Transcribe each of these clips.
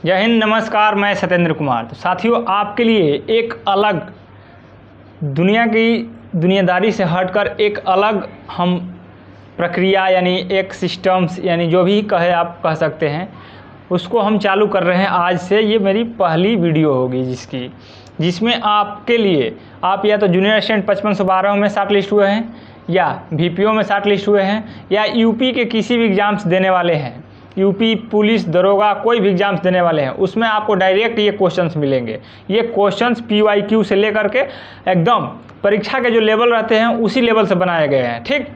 जय हिंद, नमस्कार। मैं सत्येंद्र कुमार। तो साथियों, आपके लिए एक अलग दुनिया की दुनियादारी से हटकर एक अलग हम प्रक्रिया यानी एक सिस्टम्स यानी जो भी कहे आप कह सकते हैं, उसको हम चालू कर रहे हैं आज से। ये मेरी पहली वीडियो होगी जिसमें आपके लिए आप या तो जूनियर असिस्टेंट 5512 में शॉर्ट लिस्ट हुए हैं, या VPO में शॉर्ट लिस्ट हुए हैं, या यूपी के किसी भी एग्ज़ाम्स देने वाले हैं, यूपी पुलिस दरोगा कोई भी एग्ज़ाम्स देने वाले हैं, उसमें आपको डायरेक्ट ये क्वेश्चंस मिलेंगे। ये क्वेश्चंस PYQ से लेकर के एकदम परीक्षा के जो लेवल रहते हैं उसी लेवल से बनाए गए हैं। ठीक,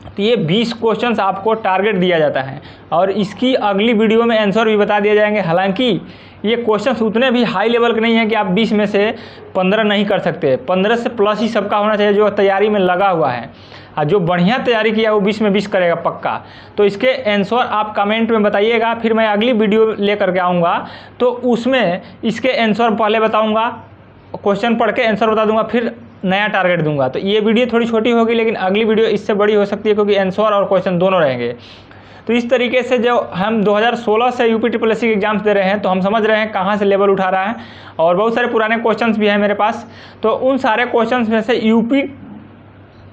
तो ये 20 क्वेश्चंस आपको टारगेट दिया जाता है और इसकी अगली वीडियो में आंसर भी बता दिए जाएंगे। हालांकि ये क्वेश्चंस उतने भी हाई लेवल के नहीं हैं कि आप 20 में से 15 नहीं कर सकते। 15 से प्लस ही सबका होना चाहिए जो तैयारी में लगा हुआ है, और जो बढ़िया तैयारी किया वो 20 में 20 करेगा पक्का। तो इसके आंसर आप कमेंट में बताइएगा, फिर मैं अगली वीडियो लेकर के आऊँगा तो उसमें इसके आंसर पहले बताऊँगा, क्वेश्चन पढ़ के आंसर बता दूंगा, फिर नया टारगेट दूंगा। तो ये वीडियो थोड़ी छोटी होगी, लेकिन अगली वीडियो इससे बड़ी हो सकती है क्योंकि आंसर और क्वेश्चन दोनों रहेंगे। तो इस तरीके से जो हम 2016 से UPSSC के एग्जाम्स दे रहे हैं, तो हम समझ रहे हैं कहाँ से लेवल उठा रहा है। और बहुत सारे पुराने क्वेश्चंस भी हैं मेरे पास, तो उन सारे क्वेश्चंस में से UP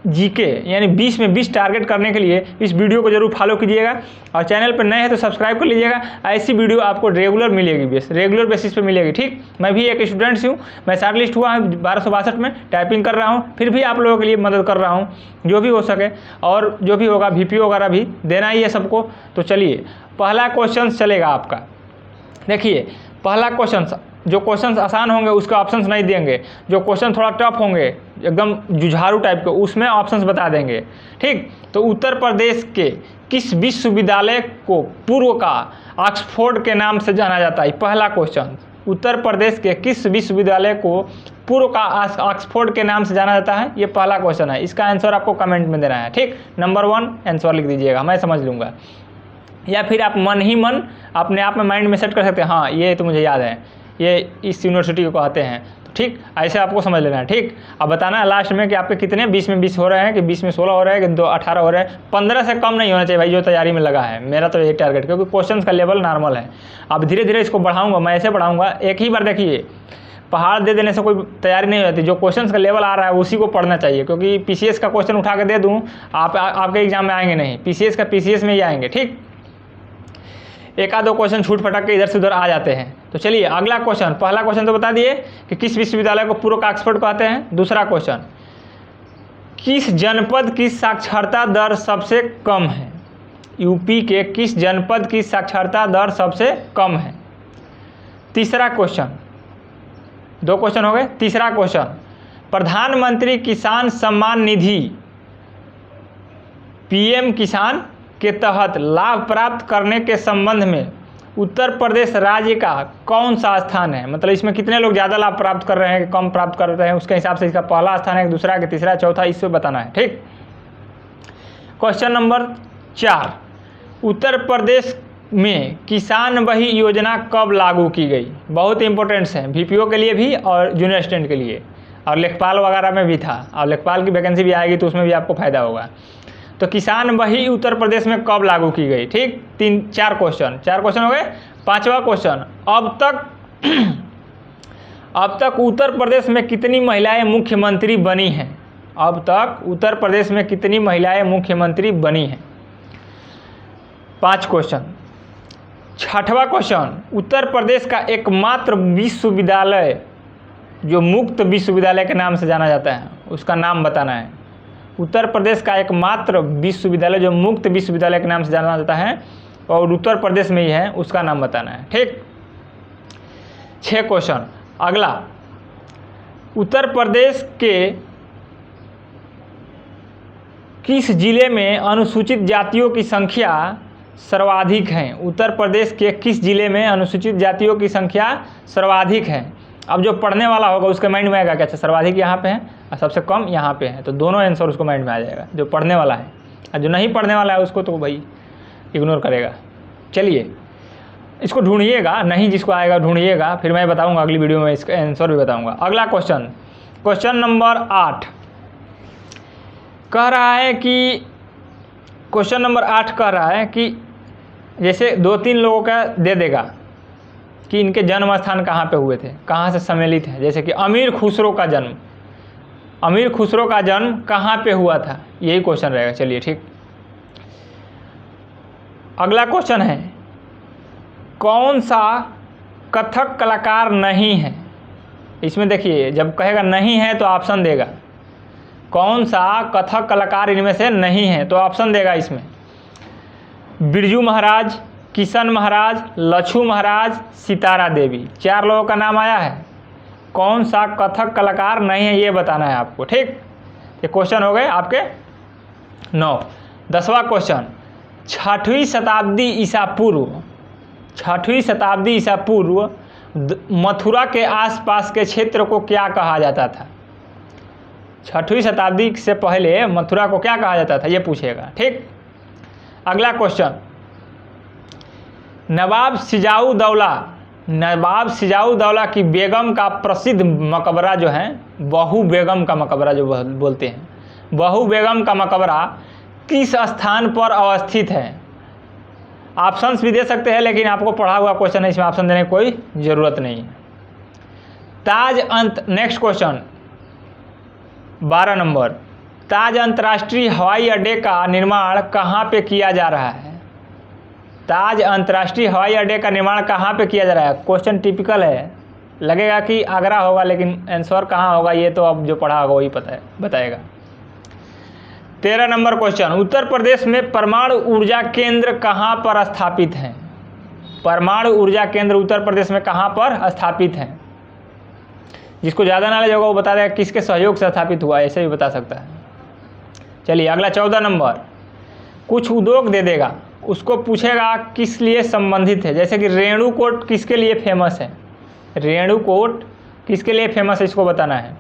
GK यानी 20 में 20 टारगेट करने के लिए इस वीडियो को जरूर फॉलो कीजिएगा, और चैनल पर नए हैं तो सब्सक्राइब कर लीजिएगा। ऐसी वीडियो आपको रेगुलर मिलेगी, रेगुलर बेसिस पे मिलेगी। ठीक, मैं भी एक स्टूडेंट हूँ, मैं शॉर्ट लिस्ट हुआ हूँ 1262 में, टाइपिंग कर रहा हूँ, फिर भी आप लोगों के लिए मदद कर रहा हूँ जो भी हो सके, और जो भी होगा VPO वगैरह भी देना ही है सबको। तो चलिए, पहला क्वेश्चन चलेगा आपका। देखिए, पहला क्वेश्चन, जो क्वेश्चंस आसान होंगे उसके ऑप्शंस नहीं देंगे, जो क्वेश्चन थोड़ा टफ होंगे एकदम जुझारू टाइप के उसमें ऑप्शंस बता देंगे। ठीक, तो उत्तर प्रदेश के किस विश्वविद्यालय को पूर्व का ऑक्सफोर्ड के नाम से जाना जाता है? पहला क्वेश्चन, उत्तर प्रदेश के किस विश्वविद्यालय को पूर्व का ऑक्सफोर्ड के नाम से जाना जाता है? ये पहला क्वेश्चन है, इसका आंसर आपको कमेंट में देना है। ठीक, नंबर 1 आंसर लिख दीजिएगा, मैं समझ लूँगा, या फिर आप मन ही मन अपने आप में माइंड में सेट कर सकते हैं, हाँ ये तो मुझे याद है, ये इस यूनिवर्सिटी को कहते हैं। तो ठीक, ऐसे आपको समझ लेना है। ठीक, अब बताना है लास्ट में कि आपके कितने 20 में 20 हो रहे हैं, कि 20 में 16 हो रहे हैं, कि 18 हो रहे हैं। 15 से कम नहीं होना चाहिए भाई, जो तैयारी में लगा है। मेरा तो यही टारगेट, क्योंकि क्वेश्चन का लेवल नॉर्मल है। अब धीरे धीरे इसको बढ़ाऊंगा, मैं ऐसे बढ़ाऊंगा। एक ही बार देखिए, पहाड़ दे देने से कोई तैयारी नहीं होती। जो क्वेश्चन का लेवल आ रहा है उसी को पढ़ना चाहिए, क्योंकि PCS का क्वेश्चन उठा के दे दूँ आपके एग्जाम में आएंगे नहीं, PCS का PCS में ही आएंगे। ठीक, एक आधो क्वेश्चन छूट फटक के इधर से उधर आ जाते हैं। तो चलिए अगला क्वेश्चन, पहला क्वेश्चन तो बता दिए कि किस विश्वविद्यालय को पूर्व का ऑक्सफोर्ड कहते हैं। दूसरा क्वेश्चन, किस जनपद की साक्षरता दर सबसे कम है? यूपी के किस जनपद की साक्षरता दर सबसे कम है? तीसरा क्वेश्चन, 2 क्वेश्चन हो गए। तीसरा क्वेश्चन, प्रधानमंत्री किसान सम्मान निधि PM किसान के तहत लाभ प्राप्त करने के संबंध में उत्तर प्रदेश राज्य का कौन सा स्थान है? मतलब इसमें कितने लोग ज़्यादा लाभ प्राप्त कर रहे हैं, कम प्राप्त कर रहे हैं, उसके हिसाब से इसका पहला स्थान है, दूसरा कि तीसरा, चौथा, इससे बताना है। ठीक, क्वेश्चन नंबर 4, उत्तर प्रदेश में किसान बही योजना कब लागू की गई? बहुत इंपॉर्टेंट है, VPO के लिए भी और जूनियर असिस्टेंट के लिए, और लेखपाल वगैरह में भी था, और लेखपाल की वैकेंसी भी आएगी तो उसमें भी आपको फायदा होगा। तो किसान बही उत्तर प्रदेश में कब लागू की गई? ठीक, 4 क्वेश्चन हो गए। 5वां क्वेश्चन, अब तक उत्तर प्रदेश में कितनी महिलाएं मुख्यमंत्री बनी हैं? अब तक उत्तर प्रदेश में कितनी महिलाएं मुख्यमंत्री बनी हैं? 5 क्वेश्चन। 6वां क्वेश्चन, उत्तर प्रदेश का एकमात्र विश्वविद्यालय जो मुक्त विश्वविद्यालय के नाम से जाना जाता है, उसका नाम बताना है। उत्तर प्रदेश का एकमात्र विश्वविद्यालय जो मुक्त विश्वविद्यालय के नाम से जाना जाता है और उत्तर प्रदेश में ही है, उसका नाम बताना है। ठीक, 6 क्वेश्चन। अगला, उत्तर प्रदेश के किस जिले में अनुसूचित जातियों की संख्या सर्वाधिक है? उत्तर प्रदेश के किस जिले में अनुसूचित जातियों की संख्या सर्वाधिक है? अब जो पढ़ने वाला होगा उसके माइंड में आएगा कि अच्छा सर्वाधिक यहाँ पे है और सबसे कम यहाँ पे है, तो दोनों आंसर उसको माइंड में आ जाएगा, जो पढ़ने वाला है। और जो नहीं पढ़ने वाला है उसको तो भाई इग्नोर करेगा। चलिए इसको ढूंढिएगा, नहीं जिसको आएगा ढूंढिएगा, फिर मैं बताऊंगा अगली वीडियो में, इसका आंसर भी बताऊंगा। अगला क्वेश्चन, क्वेश्चन नंबर 8 कह रहा है कि क्वेश्चन नंबर 8 कह रहा है कि जैसे 2-3 लोगों का दे देगा, कि इनके जन्म स्थान कहाँ पे हुए थे, कहाँ से सम्मिलित हैं। जैसे कि अमीर खुसरो का जन्म कहाँ पे हुआ था, यही क्वेश्चन रहेगा। चलिए ठीक। अगला क्वेश्चन है, कौन सा कथक कलाकार नहीं है। इसमें देखिए, जब कहेगा नहीं है तो ऑप्शन देगा, कौन सा कथक कलाकार इनमें से नहीं है तो ऑप्शन देगा इसमें। बिरजू महाराज, किशन महाराज, लच्छू महाराज, सितारा देवी, 4 लोगों का नाम आया है। कौन सा कथक कलाकार नहीं है ये बताना है आपको। ठीक, ये क्वेश्चन हो गए आपके 9। 10वां क्वेश्चन, 6वीं शताब्दी ईसा पूर्व मथुरा के आसपास के क्षेत्र को क्या कहा जाता था। 6वीं शताब्दी से पहले मथुरा को क्या कहा जाता था, ये पूछेगा। ठीक। अगला क्वेश्चन, नवाब सिजाऊ दौला की बेगम का प्रसिद्ध मकबरा जो है, बहू बेगम का मकबरा जो बोलते हैं, बहू बेगम का मकबरा किस स्थान पर अवस्थित है। ऑप्शंस भी दे सकते हैं, लेकिन आपको पढ़ा हुआ क्वेश्चन है, इसमें ऑप्शन देने की कोई ज़रूरत नहीं है। नेक्स्ट क्वेश्चन 12 नंबर, ताज अंतर्राष्ट्रीय हवाई अड्डे का निर्माण कहाँ पे किया जा रहा है। ताज अंतर्राष्ट्रीय हवाई अड्डे का निर्माण कहाँ पे किया जा रहा है। क्वेश्चन टिपिकल है, लगेगा कि आगरा होगा, लेकिन आंसर कहाँ होगा ये तो अब जो पढ़ा होगा वही बताएगा। 13 नंबर क्वेश्चन, उत्तर प्रदेश में परमाणु ऊर्जा केंद्र कहाँ पर स्थापित हैं। परमाणु ऊर्जा केंद्र उत्तर प्रदेश में कहाँ पर स्थापित हैं। जिसको ज़्यादा नॉलेज होगा वो बता देगा किसके सहयोग से स्थापित हुआ, ऐसे भी बता सकता है। चलिए अगला 14 नंबर, कुछ उद्योग दे देगा, उसको पूछेगा किस लिए संबंधित है। जैसे कि रेणुकूट किसके लिए फेमस है, रेणुकूट किसके लिए फेमस है, इसको बताना है।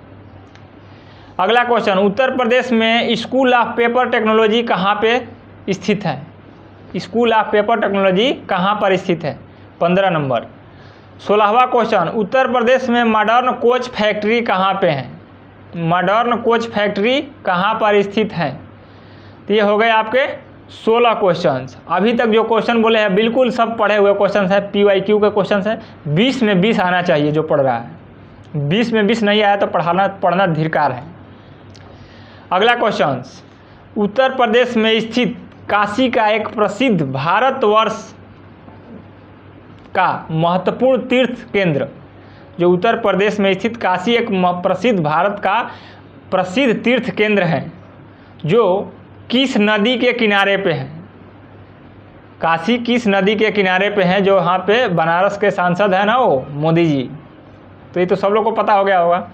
अगला क्वेश्चन, उत्तर प्रदेश में स्कूल ऑफ पेपर टेक्नोलॉजी कहाँ पे स्थित है। स्कूल ऑफ पेपर टेक्नोलॉजी कहाँ पर स्थित है। 15 नंबर। 16वां क्वेश्चन, उत्तर प्रदेश में मॉडर्न कोच फैक्ट्री कहाँ पे है। मॉडर्न कोच फैक्ट्री कहाँ पर स्थित है। तो ये हो गए आपके 16 क्वेश्चंस। अभी तक जो क्वेश्चन बोले हैं बिल्कुल सब पढ़े हुए क्वेश्चन है, PYQ के क्वेश्चन है। 20 में 20 आना चाहिए जो पढ़ रहा है। 20 में 20 नहीं आया तो पढ़ना धिक्कार है। अगला क्वेश्चन, उत्तर प्रदेश में स्थित काशी का एक प्रसिद्ध भारतवर्ष का महत्वपूर्ण तीर्थ केंद्र। जो उत्तर प्रदेश में स्थित काशी एक प्रसिद्ध भारत का प्रसिद्ध तीर्थ केंद्र है, जो किस नदी के किनारे पे है। काशी किस नदी के किनारे पे है, जो वहाँ पे बनारस के सांसद है ना वो मोदी जी। तो ये तो सब लोग को पता हो गया होगा।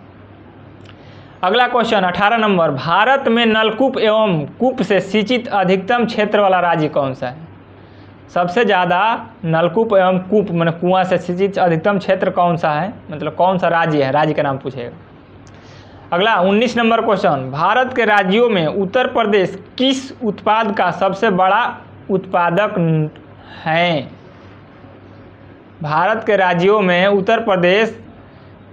अगला क्वेश्चन 18 नंबर, भारत में नलकूप एवं कूप से सिंचित अधिकतम क्षेत्र वाला राज्य कौन सा है। सबसे ज़्यादा नलकूप एवं कूप मतलब कुआं से सिंचित अधिकतम क्षेत्र कौन सा है, मतलब कौन सा राज्य है, राज्य का नाम पूछेगा। अगला 19 नंबर क्वेश्चन, भारत के राज्यों में उत्तर प्रदेश किस उत्पाद का सबसे बड़ा उत्पादक है। भारत के राज्यों में उत्तर प्रदेश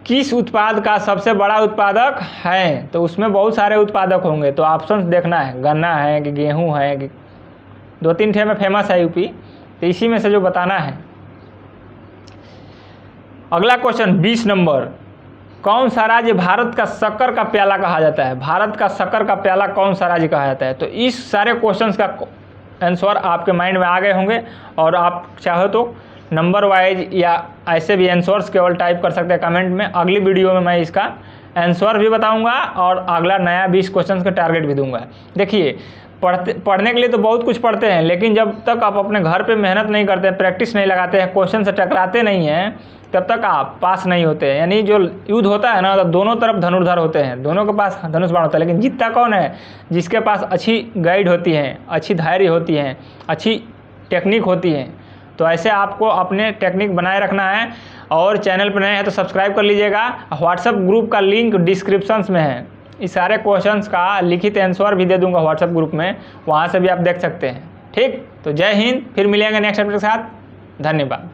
किस उत्पाद का सबसे बड़ा उत्पादक है। तो उसमें बहुत सारे उत्पादक होंगे, तो ऑप्शंस देखना है, गन्ना है कि गेहूं है कि 2-3 ठे में फेमस है यूपी, तो इसी में से जो बताना है। अगला क्वेश्चन 20 नंबर, कौन सा राज्य भारत का शक्कर का प्याला कहा जाता है। भारत का शक्कर का प्याला कौन सा राज्य कहा जाता है। तो इस सारे क्वेश्चंस का आंसर आपके माइंड में आ गए होंगे, और आप चाहो तो नंबर वाइज या ऐसे भी आंसर्स केवल टाइप कर सकते हैं कमेंट में। अगली वीडियो में मैं इसका आंसर भी बताऊंगा और अगला नया 20 क्वेश्चन का टारगेट भी दूंगा। देखिए, पढ़ने के लिए तो बहुत कुछ पढ़ते हैं, लेकिन जब तक आप अपने घर पे मेहनत नहीं करते, प्रैक्टिस नहीं लगाते हैं, क्वेश्चन से टकराते नहीं हैं, तब तक आप पास नहीं होते हैं। यानी जो युद्ध होता है ना, तो दोनों तरफ धनुर्धर होते हैं, दोनों के पास धनुष बाण होता है, लेकिन जीतता कौन है, जिसके पास अच्छी गाइड होती है, अच्छी धैर्य होती है, अच्छी टेक्निक होती है। तो ऐसे आपको अपने टेक्निक बनाए रखना है। और चैनल पर नए हैं तो सब्सक्राइब कर लीजिएगा। व्हाट्सएप ग्रुप का लिंक डिस्क्रिप्शन में है। इस सारे क्वेश्चंस का लिखित आंसर भी दे दूंगा व्हाट्सएप ग्रुप में, वहाँ से भी आप देख सकते हैं। ठीक, तो जय हिंद, फिर मिलेंगे नेक्स्ट अपडेट के साथ। धन्यवाद।